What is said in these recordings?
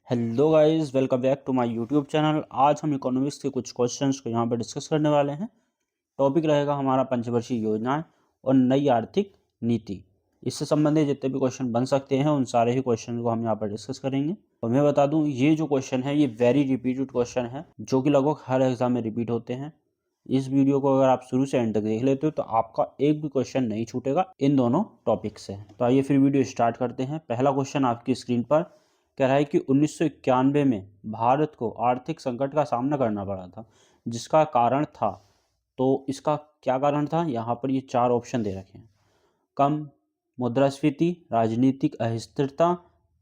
Hello guys, welcome back to my YouTube channel. आज हम economics के कुछ क्वेश्चंस को यहाँ पर डिस्कस करने वाले हैं। टॉपिक रहेगा हमारा पंचवर्षीय योजनाएं और नई आर्थिक नीति। इससे संबंधित जितने भी क्वेश्चन बन सकते हैं उन सारे ही क्वेश्चन को हम यहाँ पर डिस्कस करेंगे। और मैं बता दूं, ये जो क्वेश्चन है ये वेरी रिपीटेड क्वेश्चन है जो कि लगभग हर एग्जाम में रिपीट होते हैं। इस वीडियो को अगर आप शुरू से एंड तक देख लेते हो तो आपका एक भी क्वेश्चन नहीं छूटेगा इन दोनों टॉपिक से। तो आइए फिर वीडियो स्टार्ट करते हैं। पहला क्वेश्चन आपकी स्क्रीन पर कह रहा है कि 1991 में भारत को आर्थिक संकट का सामना करना पड़ा था, जिसका कारण था। तो इसका क्या कारण था? यहाँ पर ये चार ऑप्शन दे रखे हैं। कम मुद्रास्फीति, राजनीतिक अस्थिरता,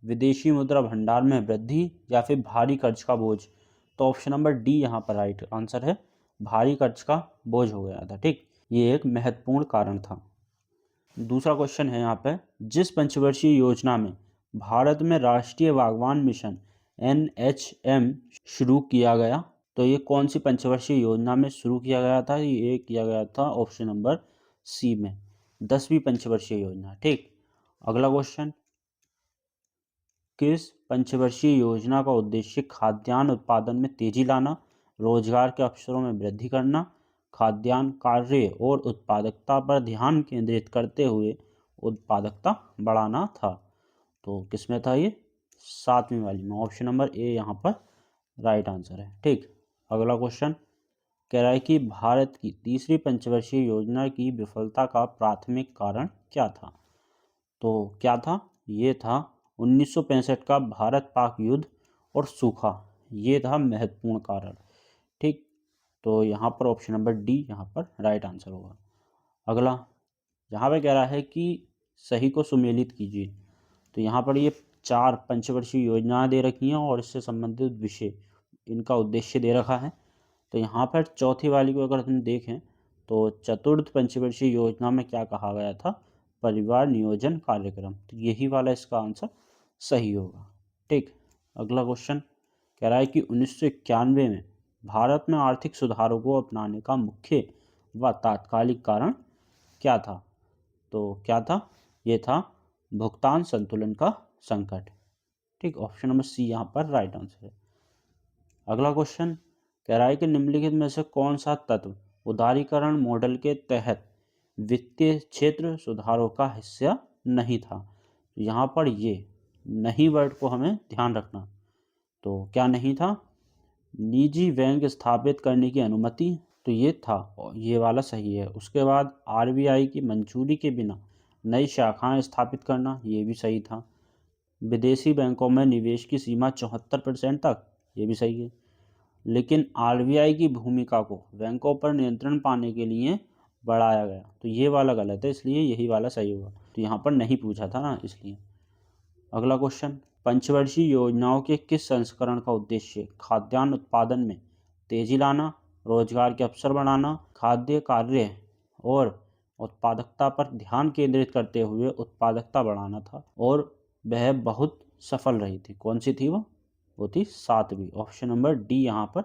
विदेशी मुद्रा भंडार में वृद्धि या फिर भारी कर्ज का बोझ। तो ऑप्शन नंबर डी यहाँ पर राइट आंसर है। भारी कर्ज का बोझ हो गया था। ठीक, ये एक महत्वपूर्ण कारण था। दूसरा क्वेश्चन है यहाँ पे, जिस पंचवर्षीय योजना में भारत में राष्ट्रीय बागवान मिशन NHM शुरू किया गया, तो ये कौन सी पंचवर्षीय योजना में शुरू किया गया था? ये किया गया था ऑप्शन नंबर सी में, 10वीं पंचवर्षीय योजना। ठीक, अगला क्वेश्चन, किस पंचवर्षीय योजना का उद्देश्य खाद्यान्न उत्पादन में तेजी लाना, रोजगार के अवसरों में वृद्धि करना, खाद्यान्न कार्य और उत्पादकता पर ध्यान केंद्रित करते हुए उत्पादकता बढ़ाना था? तो किसमें था ये? 7वीं वाली में। ऑप्शन नंबर ए यहाँ पर राइट आंसर है। ठीक, अगला क्वेश्चन कह रहा है कि भारत की तीसरी पंचवर्षीय योजना की विफलता का प्राथमिक कारण क्या था? तो क्या था? ये था 1965 का भारत पाक युद्ध और सूखा। ये था महत्वपूर्ण कारण। ठीक, तो यहाँ पर ऑप्शन नंबर डी यहाँ पर राइट आंसर होगा। अगला यहाँ पे कह रहा है कि सही को सुमेलित कीजिए। तो यहाँ पर ये चार पंचवर्षीय योजनाएं दे रखी हैं और इससे संबंधित विषय, इनका उद्देश्य दे रखा है। तो यहाँ पर चौथी वाली को अगर हम देखें तो चतुर्थ पंचवर्षीय योजना में क्या कहा गया था? परिवार नियोजन कार्यक्रम। तो यही वाला इसका आंसर सही होगा। ठीक, अगला क्वेश्चन कह रहा है कि 1991 में भारत में आर्थिक सुधारों को अपनाने का मुख्य व तात्कालिक कारण क्या था? तो क्या था? ये था भुगतान संतुलन का संकट। ठीक, ऑप्शन नंबर सी यहाँ पर राइट आंसर है। अगला क्वेश्चन कह रहा है कि निम्नलिखित में से कौन सा तत्व उदारीकरण मॉडल के तहत वित्तीय क्षेत्र सुधारों का हिस्सा नहीं था? तो यहाँ पर ये नहीं वर्ड को हमें ध्यान रखना। तो क्या नहीं था? निजी बैंक स्थापित करने की अनुमति, तो ये था और ये वाला सही है। उसके बाद RBI की मंजूरी के बिना नई शाखाएं स्थापित करना, ये भी सही था। विदेशी बैंकों में निवेश की सीमा 74% तक, ये भी सही है। लेकिन RBI की भूमिका को बैंकों पर नियंत्रण पाने के लिए बढ़ाया गया, तो ये वाला गलत है, इसलिए यही वाला सही होगा। तो यहाँ पर नहीं पूछा था ना, इसलिए। अगला क्वेश्चन, पंचवर्षीय योजनाओं के किस संस्करण का उद्देश्य खाद्यान्न उत्पादन में तेजी लाना, रोजगार के अवसर बढ़ाना, खाद्य कार्य और उत्पादकता पर ध्यान केंद्रित करते हुए उत्पादकता बढ़ाना था? और वह बहुत सफल रही थी। कौन सी थी वो थी 7वीं। ऑप्शन नंबर डी यहाँ पर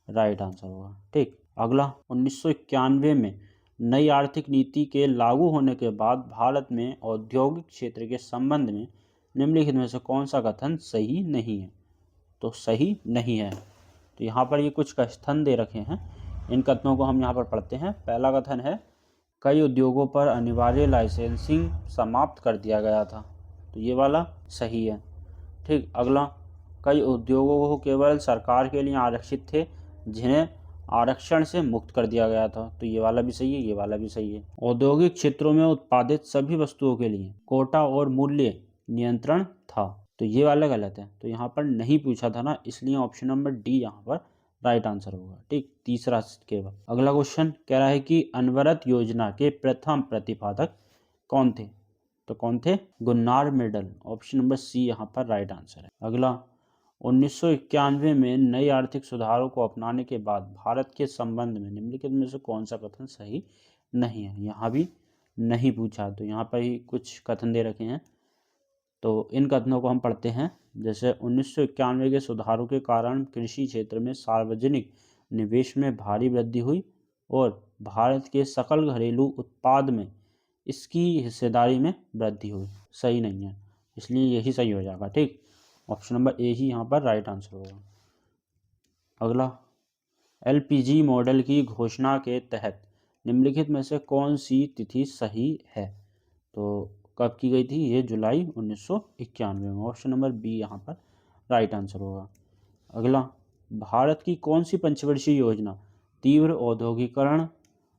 राइट आंसर होगा। ठीक, अगला 1991 में नई आर्थिक नीति के लागू होने के बाद भारत में औद्योगिक क्षेत्र के संबंध में निम्नलिखित में से कौन सा कथन सही नहीं है? तो सही नहीं है। तो यहाँ पर ये कुछ कथन दे रखे हैं, इन कथनों को हम यहाँ पर पढ़ते हैं। पहला कथन है, कई उद्योगों पर अनिवार्य लाइसेंसिंग समाप्त कर दिया गया था। तो ये वाला सही है। ठीक, अगला, कई उद्योगों को केवल सरकार के लिए आरक्षित थे जिन्हें आरक्षण से मुक्त कर दिया गया था। तो ये वाला भी सही है, ये वाला भी सही है। औद्योगिक क्षेत्रों में उत्पादित सभी वस्तुओं के लिए कोटा और मूल्य नियंत्रण था। तो ये वाला गलत है, तो यहाँ पर नहीं पूछा था ना, इसलिए ऑप्शन नंबर डी यहाँ पर राइट आंसर होगा। ठीक, तीसरा केवल। अगला क्वेश्चन कह रहा है कि अनवरत योजना के प्रथम प्रतिपादक कौन थे? तो कौन थे? Gunnar Myrdal. Option number C यहाँ पर राइट आंसर है। अगला, 1991 में नई आर्थिक सुधारों को अपनाने के बाद भारत के संबंध में निम्नलिखित में से कौन सा कथन सही नहीं है? यहाँ भी नहीं पूछा, तो यहाँ पर ही कुछ कथन दे रखे हैं। तो इन कथनों को हम पढ़ते हैं। जैसे 1991 के सुधारों के कारण कृषि क्षेत्र में सार्वजनिक निवेश में भारी वृद्धि हुई और भारत के सकल घरेलू उत्पाद में इसकी हिस्सेदारी में वृद्धि हुई। सही नहीं है, इसलिए यही सही हो जाएगा। ठीक, ऑप्शन नंबर ए ही यहाँ पर राइट आंसर होगा। अगला, एलपीजी मॉडल की घोषणा के तहत निम्नलिखित में से कौन सी तिथि सही है? तो कब की गई थी? ये जुलाई 1991 में। ऑप्शन नंबर बी यहाँ पर राइट आंसर होगा। अगला, भारत की कौन सी पंचवर्षीय योजना तीव्र औद्योगिकरण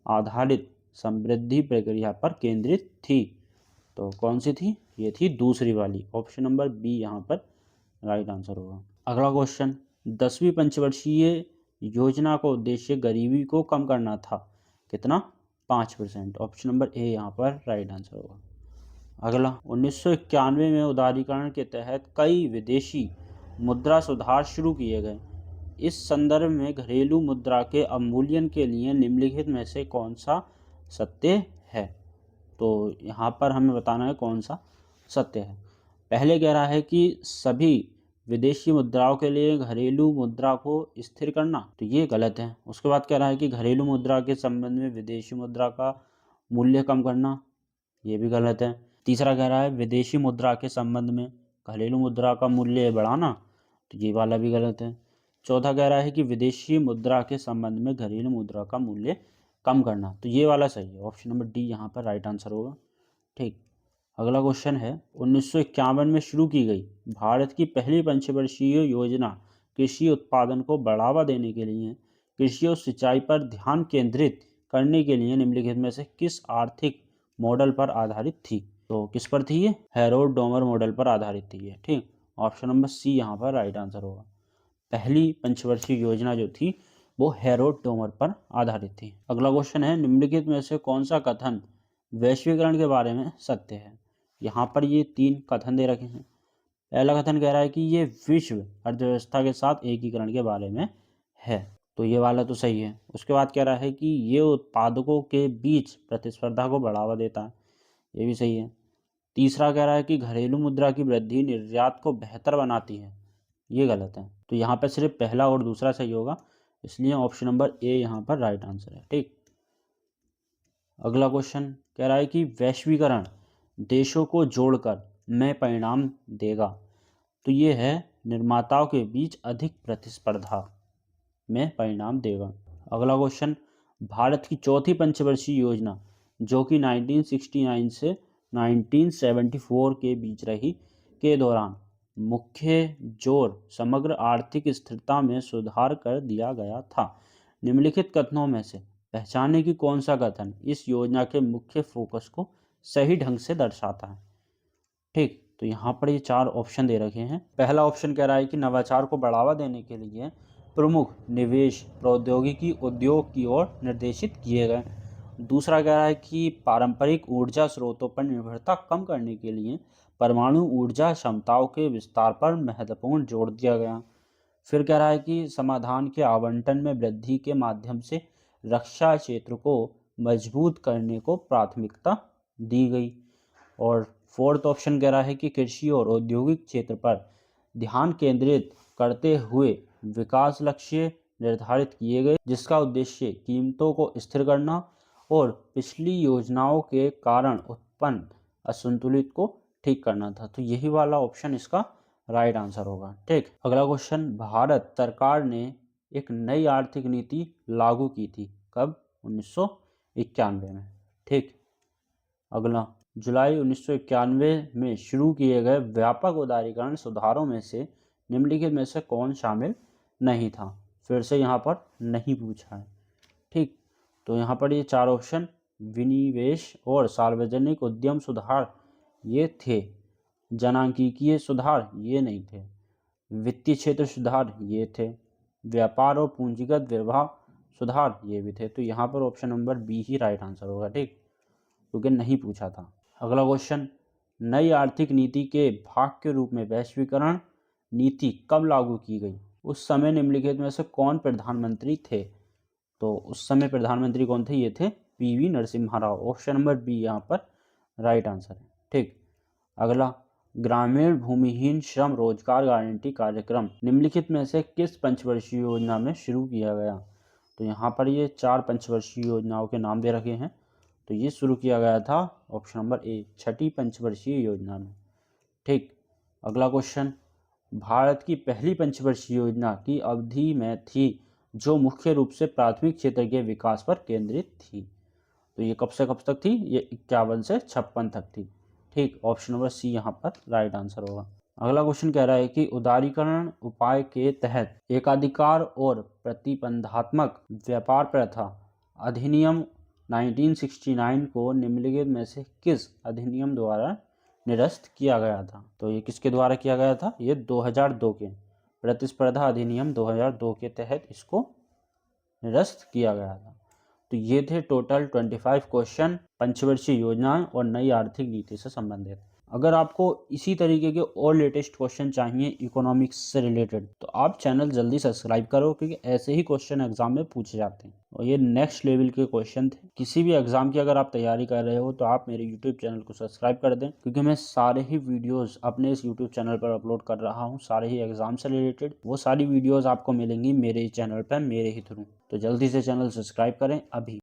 आधारित समृद्धि प्रक्रिया पर केंद्रित थी? तो कौन सी थी? ये थी दूसरी वाली। ऑप्शन नंबर बी यहाँ पर राइट आंसर होगा। अगला क्वेश्चन, 10वीं पंचवर्षीय योजना का उद्देश्य गरीबी को कम करना था। कितना? 5%। ऑप्शन नंबर ए यहाँ पर राइट आंसर होगा। अगला, 1991 में उदारीकरण के तहत कई विदेशी मुद्रा सुधार शुरू किए गए। इस संदर्भ में घरेलू मुद्रा के अवमूल्यन के लिए निम्नलिखित में से कौन सा सत्य है? तो यहाँ पर हमें बताना है कौन सा सत्य है। पहले कह रहा है कि सभी विदेशी मुद्राओं के लिए घरेलू मुद्रा को स्थिर करना, तो ये गलत है। उसके बाद कह रहा है कि घरेलू मुद्रा के संबंध में विदेशी मुद्रा का मूल्य कम करना, ये भी गलत है। तीसरा कह रहा है विदेशी मुद्रा के संबंध में घरेलू मुद्रा का मूल्य बढ़ाना, तो ये वाला भी गलत है। चौथा कह रहा है कि विदेशी मुद्रा के संबंध में घरेलू मुद्रा का मूल्य कम करना, तो ये वाला सही है। ऑप्शन नंबर डी यहाँ पर राइट आंसर होगा। ठीक। अगला क्वेश्चन है, 1951 में शुरू की गई भारत की पहली पंचवर्षीय योजना कृषि उत्पादन को बढ़ावा देने के लिए कृषि और सिंचाई पर ध्यान केंद्रित करने के लिए निम्नलिखित में से किस आर्थिक मॉडल पर आधारित थी? तो किस पर थी ये? हैरोल्ड डोमर मॉडल पर आधारित थी ये। ठीक। ऑप्शन नंबर सी यहाँ पर राइट आंसर होगा। पहली पंचवर्षीय योजना जो थी वो हैरोल्ड डोमर पर आधारित थी। अगला क्वेश्चन है, निम्नलिखित में से कौन सा कथन वैश्वीकरण के बारे में सत्य है? यहाँ पर ये 3 कथन दे रखे हैं। पहला कथन कह रहा है कि ये विश्व अर्थव्यवस्था के साथ एकीकरण के बारे में है, तो ये वाला तो सही है। उसके बाद कह रहा है कि ये उत्पादकों के बीच प्रतिस्पर्धा को बढ़ावा देता है, ये भी सही है। तीसरा कह रहा है कि घरेलू मुद्रा की वृद्धि निर्यात को बेहतर बनाती है, ये गलत है। तो यहाँ पर सिर्फ पहला और दूसरा सही होगा, इसलिए ऑप्शन नंबर ए यहाँ पर राइट आंसर है। ठीक। अगला क्वेश्चन कह रहा है कि वैश्वीकरण देशों को जोड़कर में परिणाम देगा, तो ये है निर्माताओं के बीच अधिक प्रतिस्पर्धा में परिणाम देगा। अगला क्वेश्चन, भारत की चौथी पंचवर्षीय योजना जो कि 1969 से 1974 के बीच रही के दौरान मुख्य जोर समग्र आर्थिक स्थिरता में सुधार कर दिया गया था। निम्नलिखित कथनों में से पहचाने की कौन सा कथन इस योजना के मुख्य फोकस को सही ढंग से दर्शाता है? ठीक। तो यहाँ पर ये 4 ऑप्शन दे रखे हैं। पहला ऑप्शन कह रहा है कि नवाचार को बढ़ावा देने के लिए प्रमुख निवेश प्रौद्योगिकी उद्योग की ओर निर्देशित किए गए। दूसरा कह रहा है कि पारंपरिक ऊर्जा स्रोतों पर निर्भरता कम करने के लिए परमाणु ऊर्जा क्षमताओं के विस्तार पर महत्वपूर्ण जोर दिया गया। फिर कह रहा है कि समाधान के आवंटन में वृद्धि के माध्यम से रक्षा क्षेत्र को मजबूत करने को प्राथमिकता दी गई। और फोर्थ ऑप्शन कह रहा है कि कृषि और औद्योगिक क्षेत्र पर ध्यान केंद्रित करते हुए विकास लक्ष्य निर्धारित किए गए, जिसका उद्देश्य कीमतों को स्थिर करना और पिछली योजनाओं के कारण उत्पन्न असंतुलित को ठीक करना था। तो यही वाला ऑप्शन इसका राइट आंसर होगा। ठीक। अगला क्वेश्चन, भारत सरकार ने एक नई आर्थिक नीति लागू की थी, कब? 1991 में। ठीक। अगला, जुलाई 1991 में शुरू किए गए व्यापक उदारीकरण सुधारों में से निम्नलिखित में से कौन शामिल नहीं था? फिर से यहाँ पर नहीं पूछा है। ठीक। तो यहाँ पर ये 4 ऑप्शन विनिवेश और सार्वजनिक उद्यम सुधार ये थे, जनांकीय सुधार ये नहीं थे, वित्तीय क्षेत्र सुधार ये थे, व्यापार और पूंजीगत प्रवाह सुधार ये भी थे। तो यहाँ पर ऑप्शन नंबर बी ही राइट आंसर होगा। ठीक, क्योंकि नहीं पूछा था। अगला क्वेश्चन, नई आर्थिक नीति के भाग के रूप में वैश्वीकरण नीति कब लागू की गई? उस समय निम्नलिखित में से कौन प्रधानमंत्री थे? तो उस समय प्रधानमंत्री कौन थे? ये थे PV Narasimha Rao. Option number B यहाँ पर राइट आंसर है। ठीक। अगला, ग्रामीण भूमिहीन श्रम रोजगार गारंटी कार्यक्रम निम्नलिखित में से किस पंचवर्षीय योजना में शुरू किया गया? तो यहाँ पर ये 4 पंचवर्षीय योजनाओं के नाम दे रखे हैं। तो ये शुरू किया गया था ऑप्शन नंबर ए, छठी पंचवर्षीय योजना में। ठीक। अगला क्वेश्चन, भारत की पहली पंचवर्षीय योजना की अवधि में थी जो मुख्य रूप से प्राथमिक क्षेत्र के विकास पर केंद्रित थी। तो ये कब से कब तक थी? ये 51 से 56 तक थी। ठीक, ऑप्शन नंबर सी यहाँ पर राइट आंसर होगा। अगला क्वेश्चन कह रहा है कि उदारीकरण उपाय के तहत एकाधिकार और प्रतिबंधात्मक व्यापार प्रथा अधिनियम 1969 को निम्नलिखित में से किस अधिनियम द्वारा निरस्त किया गया था? तो ये किसके द्वारा किया गया था? ये 2002 के प्रतिस्पर्धा अधिनियम 2002 के तहत इसको निरस्त किया गया था। तो ये थे टोटल 25 क्वेश्चन पंचवर्षीय योजनाएं और नई आर्थिक नीति से संबंधित। अगर आपको इसी तरीके के और लेटेस्ट क्वेश्चन चाहिए इकोनॉमिक्स से रिलेटेड तो आप चैनल जल्दी सब्सक्राइब करो, क्योंकि ऐसे ही क्वेश्चन एग्जाम में पूछे जाते हैं और ये नेक्स्ट लेवल के क्वेश्चन थे। किसी भी एग्जाम की अगर आप तैयारी कर रहे हो तो आप मेरे यूट्यूब चैनल को सब्सक्राइब कर दें, क्योंकि मैं सारे ही वीडियोज़ अपने इस यूट्यूब चैनल पर अपलोड कर रहा हूँ, सारे ही एग्जाम से रिलेटेड। वो सारी वीडियोज़ आपको मिलेंगी मेरे चैनल पर मेरे ही थ्रू। तो जल्दी से चैनल सब्सक्राइब करें अभी।